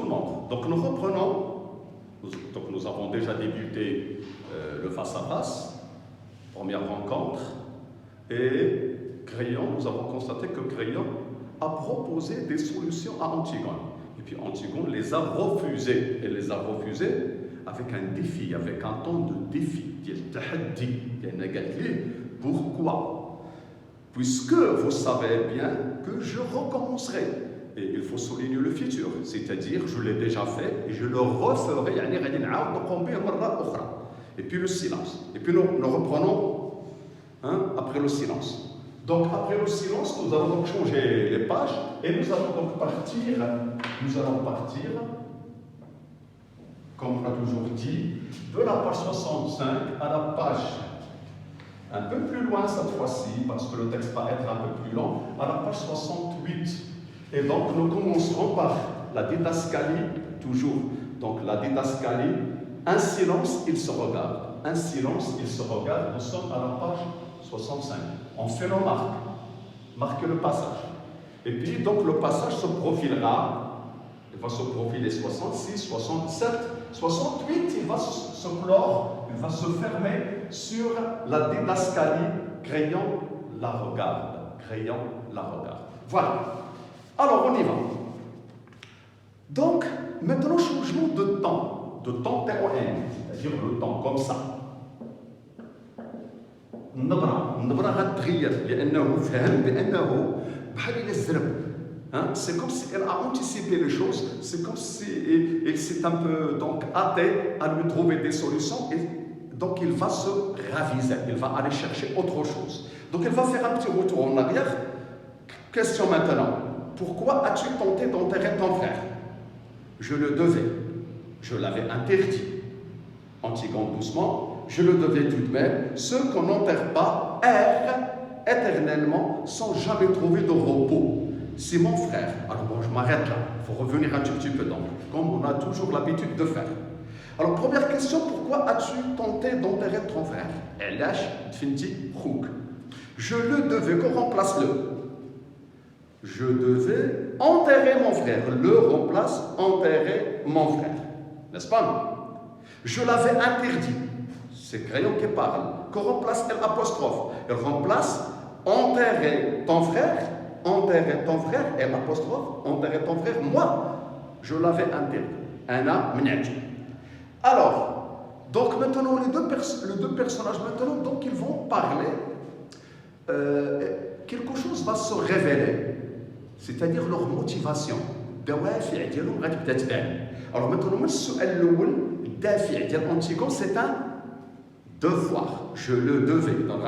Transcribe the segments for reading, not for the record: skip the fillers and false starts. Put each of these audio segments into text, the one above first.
tout le monde. Donc nous reprenons. Donc nous avons déjà débuté le face-à-face, première rencontre, et Créon, nous avons constaté que Créon a proposé des solutions à Antigone. Et puis Antigone les a refusées. Elle les a refusées avec un défi, avec un ton de défi. Pourquoi? Puisque vous savez bien que je recommencerai. Et il faut souligner le futur, c'est-à-dire je l'ai déjà fait et je le referai. Et puis le silence. Et puis nous reprenons après le silence. Donc après le silence, nous allons donc changer les pages et nous allons donc partir. Nous allons partir, comme on a toujours dit, de la page 65 à la page un peu plus loin cette fois-ci, parce que le texte va être un peu plus long, à la page 68. Et donc nous commencerons par la didascalie, toujours. Donc la didascalie, un silence, il se regarde. Un silence, il se regarde. Nous sommes à la page 65. On fait nos marques. Marquez le passage. Et puis donc le passage se profilera. Il va se profiler 66, 67, 68, il va se clore, il va se fermer sur la didascalie. Créon la regarde. Créon la regarde. Voilà. Alors, on y va. Donc, maintenant, changement de temps théorique, c'est-à-dire le temps comme ça. النبرة غتغير لأنه فهم بأنه بحال إلا الزرب. C'est comme si elle a anticipé les choses, c'est comme si il s'est un peu donc hâté à lui trouver des solutions, et donc il va se raviser, il va aller chercher autre chose. Donc il va faire un petit retour en arrière. Question maintenant. Pourquoi as-tu tenté d'enterrer ton frère? Je le devais. Je l'avais interdit. Antigone doucement, je le devais tout de même. Ceux qu'on n'enterre pas errent éternellement sans jamais trouver de repos. C'est mon frère. Alors bon, je m'arrête là. Il faut revenir un tout petit peu donc, comme on a toujours l'habitude de faire. Alors première question, pourquoi as-tu tenté d'enterrer ton frère? Je le devais, qu'on remplace-le. Je devais enterrer mon frère. Le remplace, enterrer mon frère. N'est-ce pas? Je l'avais interdit. C'est Créon qui parle. Qu'on remplace l'apostrophe. Elle remplace enterrer ton frère, enterrer ton frère, et l'apostrophe, enterrer ton frère. Moi, je l'avais interdit. Ana mnaj. Alors, donc maintenant, les deux personnages, maintenant, donc ils vont parler. Quelque chose va se révéler. C'est-à-dire leur motivation. Alors maintenant, Antigone, c'est un devoir. Je le devais. Dans le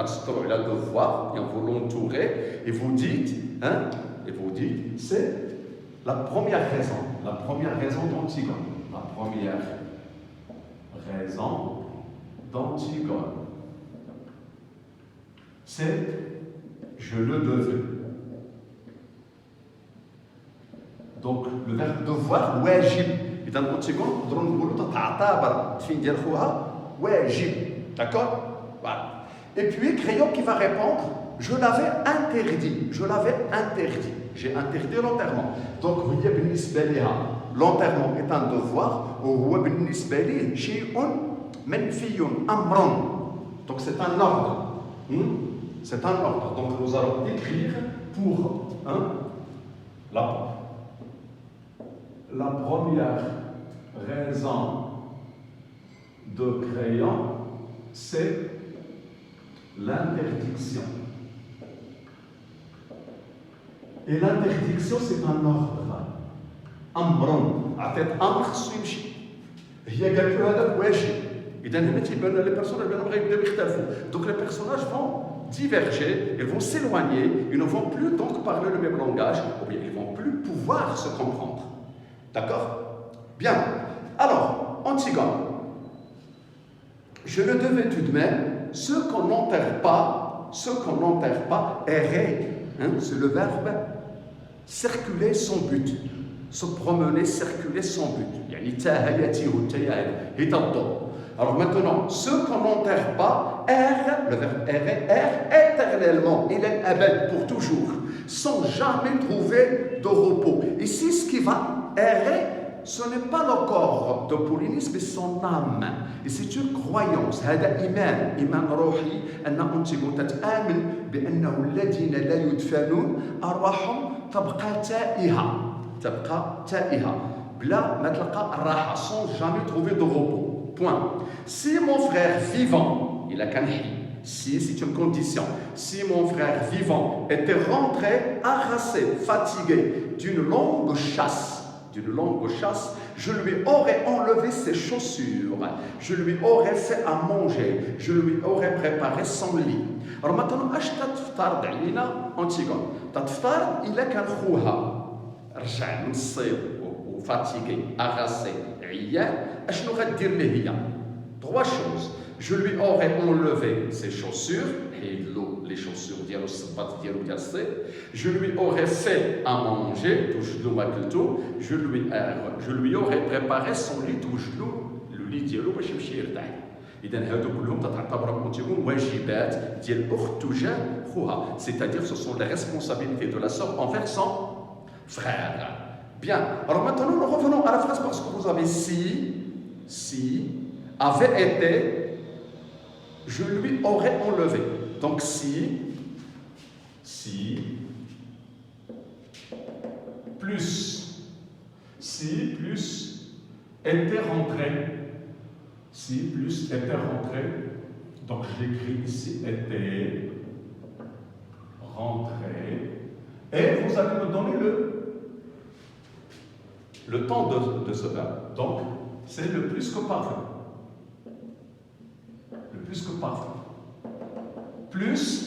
devoir, et vous l'entourez, et vous dites, c'est la première raison d'Antigone. La première raison d'Antigone. C'est je le devais. Donc le verbe devoir, wajib. إذا Antigone, نقدروا نقولوا تعتبر الفين ديال خوها واجب. D'accord? Voilà. Et puis Créon qui va répondre, je l'avais interdit. Je l'avais interdit. J'ai interdit l'enterrement. Donc هي بالنسبة لها l'enterrement est un devoir وهو بالنسبة ليه شيء منفي أمر. Donc c'est un ordre. C'est un ordre. Donc nous allons écrire pour la première raison de Créon, c'est l'interdiction. Et l'interdiction, c'est un ordre. أمر. عطيت أمر خصو يمشي. هي قالت له هذاك واجب. إذا هنا تيبان لي بيرسوناج بانهم غيبداو يختلفوا. Donc les personnages vont diverger, ils vont s'éloigner, ils ne vont plus donc parler le même langage, ou bien ils ne vont plus pouvoir se comprendre. D'accord? Bien. Alors, Antigone. Je le devais tout de même, ceux qu'on n'enterre pas, errer, c'est le verbe circuler sans but, se promener, circuler sans but. Alors maintenant, ceux qu'on n'enterre pas errent, le verbe errer, errent éternellement, il est abed pour toujours, sans jamais trouver de repos. Ici, ce qui va errer, ce n'est pas le corps de Polynice, mais son âme. Et c'est une croyance. هذا إيمان روحي أن أنتم تتآمن بأنه الذين لا يدفنون أرواحهم تبقى تائهة بلا ما تلقى الراحة sans jamais trouver de repos. Point. Si mon frère vivant, il a qu'un si c'est une condition, si mon frère vivant était rentré harassé, fatigué d'une longue chasse, je lui aurais enlevé ses chaussures, je lui aurais fait à manger, je lui aurais préparé son lit. Alors maintenant, اش تفترض علينا أنتيغون؟ تفترض إلا كان خوها رجع من الصيد وفاتيغي اغاسي عيان، اشنو غدير له هي؟ Trois choses. Je lui aurais enlevé ses chaussures, les chaussures ديالو الصباط ديالو ديال الصيد. Je lui aurais fait à manger, je lui aurais préparé son lit, le lit ديالو باش يمشي يرتاح. إذا هادو كلهم تعتبر تكون واجبات ديال الأخت تجاه خوها، c'est-à-dire ce sont les responsabilités de la sœur envers son frère. Bien. Alors maintenant nous revenons à la phrase parce que vous avez si avait été, je lui aurais enlevé. Donc si plus était rentré, donc j'écris ici était rentré, et vous allez me donner le temps de ce verbe. Donc c'est le plus que parfait. Plus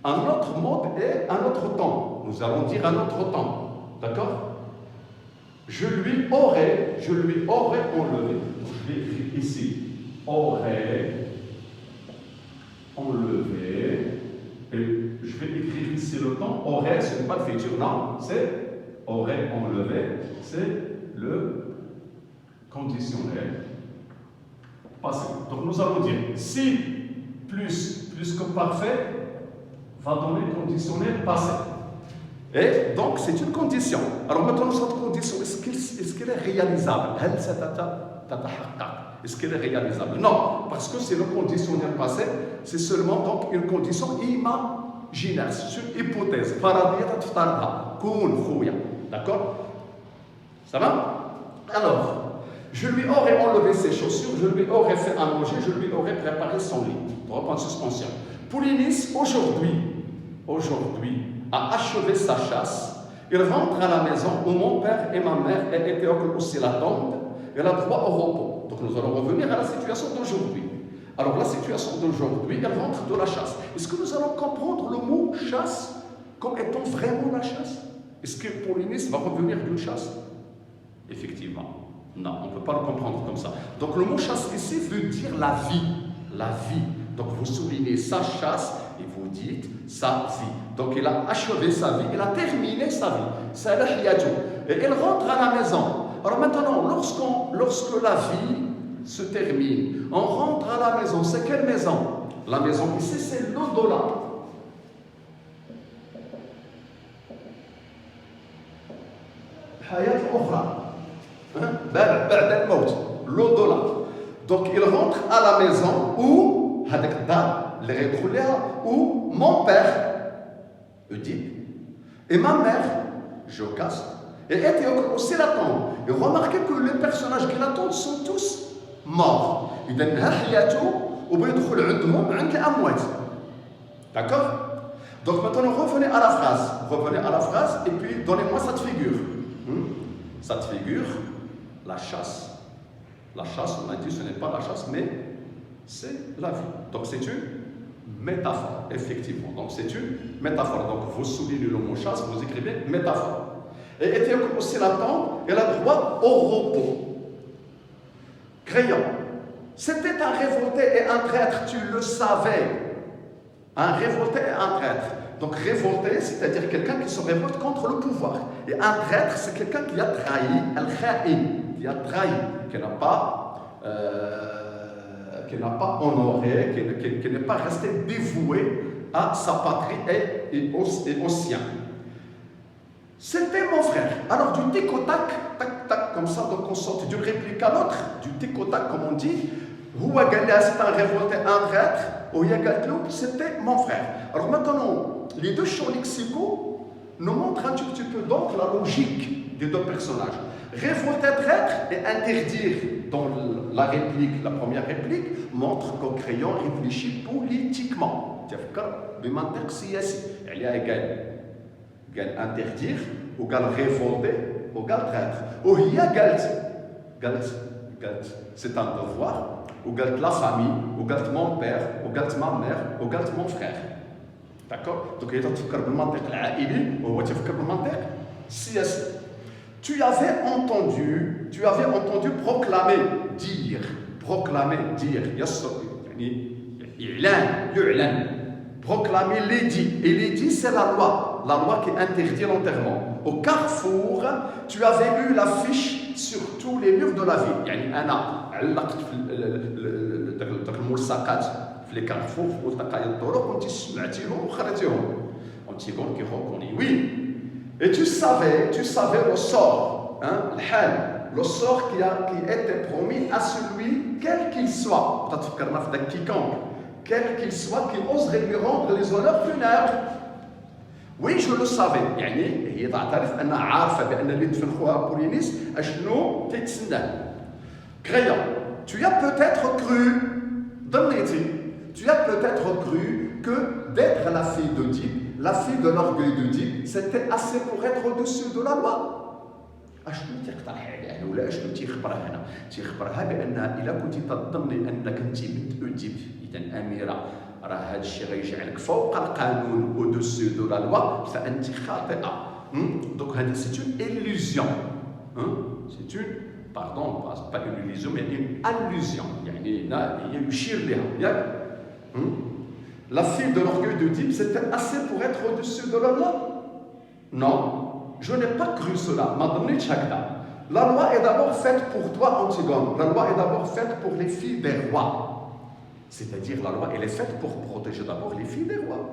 un autre mode et un autre temps. Nous allons dire un autre temps. D'accord? Je lui aurais enlevé. Donc, je vais écrire ici. Aurait enlevé. Et je vais écrire ici le temps. Aurait, ce n'est pas le futur, non. C'est aurait enlevé. C'est le conditionnel passé. Donc nous allons dire si plus que parfait va donner conditionnel passé. Et donc c'est une condition. Alors maintenant cette condition, est-ce qu'elle est réalisable? Est-ce qu'elle est réalisable? Non, parce que c'est le conditionnel passé, c'est seulement donc une condition imaginaire, c'est une hypothèse. D'accord? Ça va? Alors, je lui aurais enlevé ses chaussures, je lui aurais fait à manger, je lui aurais préparé son lit. Drop en suspension. Polynice, aujourd'hui, a achevé sa chasse. Il rentre à la maison où mon père et ma mère étaient aussi l'attendent. Il a droit au repos. Donc nous allons revenir à la situation d'aujourd'hui. Alors la situation d'aujourd'hui, elle rentre de la chasse. Est-ce que nous allons comprendre le mot chasse comme étant vraiment la chasse? Est-ce que Polynice va revenir d'une chasse? Effectivement. Non, on ne peut pas le comprendre comme ça. Donc le mot chasse ici veut dire la vie. La vie. Donc vous soulignez sa chasse et vous dites sa vie. Donc il a achevé sa vie, il a terminé sa vie. Et il rentre à la maison. Alors maintenant, lorsque la vie se termine, on rentre à la maison. C'est quelle maison? La maison ici, c'est l'au-delà. حياة أخرى. بعد الموت. L'au-delà. Donc il rentre à la maison où mon père, Oedipe, et ma mère, Jocaste, et Éthéocle aussi l'attendent. Et remarquez que les personnages qui l'attendent sont tous morts. D'accord? Donc maintenant revenez à la phrase et puis donnez-moi cette figure. Cette figure, la chasse. La chasse, on a dit, ce n'est pas la chasse, mais c'est la vie. Donc c'est une métaphore, effectivement. Donc c'est une métaphore. Donc vous soulignez le mot chasse, vous écrivez métaphore. Et Éthéocle aussi l'attend, elle a droit au repos. Crayon. C'était un révolté et un traître, tu le savais. Un révolté et un traître. Donc révolté, c'est-à-dire quelqu'un qui se révolte contre le pouvoir. Et un traître, c'est quelqu'un qui a trahi, al-kha'in, qui a trahi, qui n'a pas honoré, qui n'est pas resté dévoué à sa patrie et aux siens. C'était mon frère. Alors du tic au tac, tac, tac, comme ça, donc on saute d'une réplique à l'autre, du tic au tac, comme on dit. C'est un révolté, un traître. C'était mon frère. Alors maintenant, les deux champs lexicaux nous montrent un petit peu donc la logique des deux personnages. Révolté, traître et interdire dans la réplique, la première réplique, montre qu'au crayon réfléchit politiquement. بمنطق سياسي يعني قال interdire وقال révolter وقال traître وهي قالت c'est un devoir وقالت la famille وقالت mon père وقالت ma mère وقالت mon frère. D'accord? Donc il تفكر بالمنطق العائلي وهو تفكر بالمنطق السياسي. Tu avais entendu proclamer dire يعلن proclamer l'édit. Et l'édit, c'est la loi qui interdit l'enterrement. Au carrefour, tu avais eu l'affiche sur tous les murs de la ville. يعني أنا علقت في الملصقات في les carrefours في ملتقى الطرق وأنت سمعتيهم وخرجتيهم. Antigone qui reconnaît. Oui. Et tu savais le sort, hein, le sort qui était promis à celui, quel qu'il soit. Peut-être quiconque. Quel qu'il soit, qui oserait lui rendre les honneurs funèbres. Oui, je le savais. يعني هي تعترف أنها عارفة بأن اللي دفن خوها بولينيس أشنو تيتسناه. Crayon, tu as peut-être cru, tu as peut-être cru que d'être la fille d'Oedipe, la fille de l'orgueil d'Oedipe, c'était assez pour être au-dessus de la loi. اشنو تيقترح عليها ولا اشنو تيخبرها هنا؟ تيخبرها بانها الا كنتي تظني انك انت بنت أوديب اذا اميره راه هذا الشيء غيجعلك فوق القانون au-dessus de la loi فانت خاطئه. Donc هذه c'est une illusion. C'est une pardon pas une illusion mais une allusion يعني هنا هي يشير لها ياك. La fille de l'orgueil d'Oedipe c'était assez pour être au-dessus de la loi? Non. Je n'ai pas cru cela. La loi est d'abord faite pour toi, Antigone. La loi est d'abord faite pour les filles des rois. C'est-à-dire, la loi, elle est faite pour protéger d'abord les filles des rois.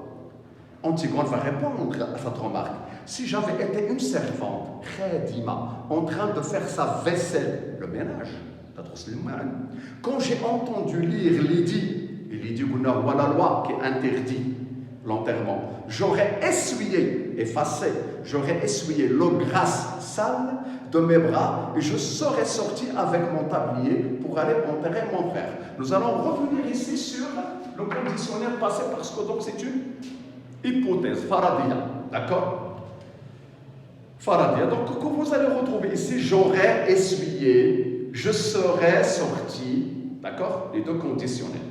Antigone va répondre à cette remarque. Si j'avais été une servante, khadima, en train de faire sa vaisselle, le ménage, quand j'ai entendu lire l'édit, et l'édit, voilà la loi qui interdit l'enterrement, j'aurais essuyé l'eau grasse sale de mes bras et je serais sorti avec mon tablier pour aller enterrer mon frère. Nous allons revenir ici sur le conditionnel passé parce que donc c'est une hypothèse, Faradia, d'accord? Faradia, donc que vous allez retrouver ici, j'aurais essuyé, je serais sorti, d'accord? Les deux conditionnels.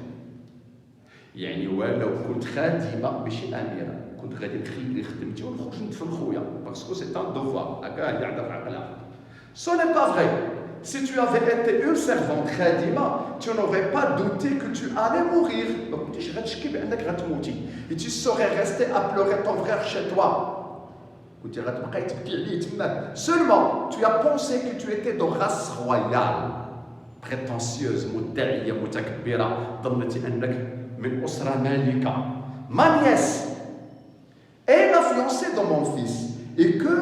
يعني ولو كنت خادمه ماشي اميره كنت غادي نخلي اللي خدمتي ونخرج ندفن خويا باسكو سي ان دوفوار هكا اللي عندها في عقلها. Ce n'est pas vrai. Si tu avais été une servante khadima, tu n'aurais pas douté que tu allais mourir. ما كنتيش غتشكي بانك غتموتي. Et tu serais resté à pleurer ton frère chez toi. كنتي غتبقاي تبكي عليه تماك. Seulement, tu as pensé que tu étais de race royale, prétentieuse, مدعيه متكبره, ظنتي انك من أسرة مالكة. Ma nièce est la fiancée de mon fils et que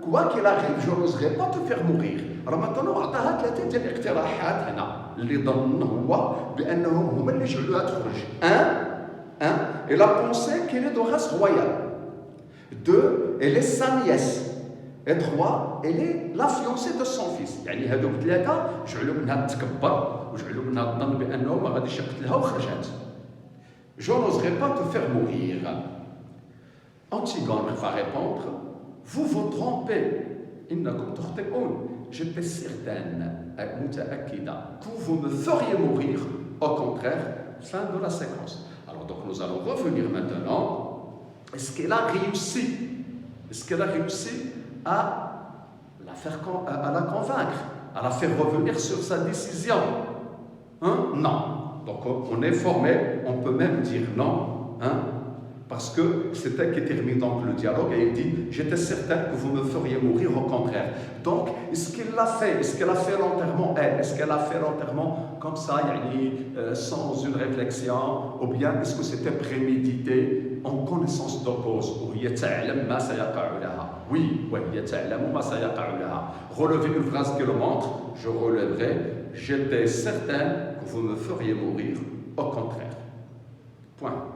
quoi qu'il arrive je n'oserais pas te faire mourir. راه مثلا عطاها ثلاثه ديال الاقتراحات هنا اللي ظن هو بانهم هما اللي جعلوها تخرج. Elle a pensé qu'elle est de race royale. 2, elle est sa nièce. Et 3, elle est la fiancée de son fils. يعني هذوك ثلاثه جعلوا منها تكبر وجعلوا منها تظن بانه ما غاديش يقتلها وخرجت. Je n'oserais pas te faire mourir. Antigone va répondre, vous vous trompez. إنكم تخطئون. J'étais certaine, متأكدة, que vous me feriez mourir. Au contraire, fin de la séquence. Alors donc nous allons revenir maintenant. Est-ce qu'elle a réussi? Est-ce qu'elle a réussi à la convaincre, à la faire revenir sur sa décision? Non. Donc on est formel, on peut même dire non, parce que c'est elle qui termine donc le dialogue et il dit « J'étais certaine que vous me feriez mourir, au contraire ». Donc, est-ce qu'elle l'a fait? Est-ce qu'elle a fait l'enterrement? Est-ce qu'elle a fait l'enterrement comme ça, sans une réflexion? Ou bien est-ce que c'était prémédité en connaissance de cause? Oui, relevez une phrase qui le montre, je relèverai, j'étais certain que vous me feriez mourir, au contraire. Point.